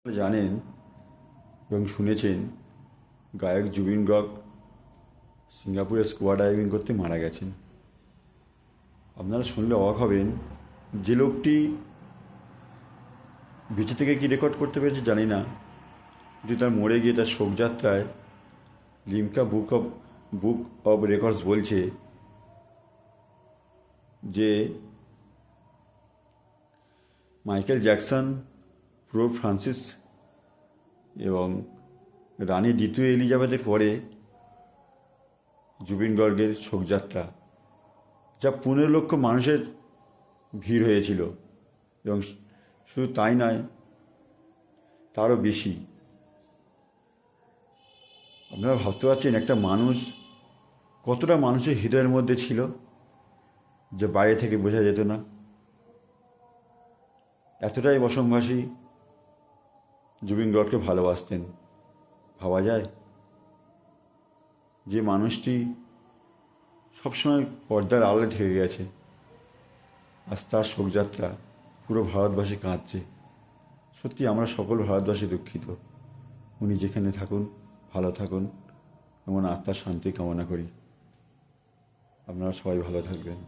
জানেন এবং শুনেছেন গায়ক জুবিন গার্গ সিঙ্গাপুরে স্কুবা ডাইভিং করতে মারা গেছেন। আপনারা শুনলে অবাক হবেন, যে লোকটি বেঁচে থেকে কী রেকর্ড করতে পেরেছে জানি না, কিন্তু তার মরে গিয়ে তার শোকযাত্রায় লিমকা বুক অব রেকর্ডস বলছে যে মাইকেল জ্যাকসন, পোপ ফ্রান্সিস এবং রানী দ্বিতীয় এলিজাবেথের পরে জুবিন গার্গের শোকযাত্রা, যা 15 লক্ষ মানুষের ভিড় হয়েছিল, এবং শুধু তাই নয়, তারও বেশি। আপনারা ভাবতে পারছেন একটা মানুষ কতটা মানুষের হৃদয়ের মধ্যে ছিল, যে বাইরে থেকে বোঝা যেত না। এতটাই অসমভাষী জুবিন গার্গকে ভালোবাসতেন। ভাবা যায় যে মানুষটি সবসময় পর্দার আড়ালে থেকে গেছে, আজ তার শোকযাত্রা পুরো ভারতবাসী কাঁদছে। সত্যি আমরা সকল ভারতবাসী দুঃখিত। উনি যেখানে থাকুন ভালো থাকুন, এমন আত্মার শান্তি কামনা করি। আপনারা সবাই ভালো থাকবেন।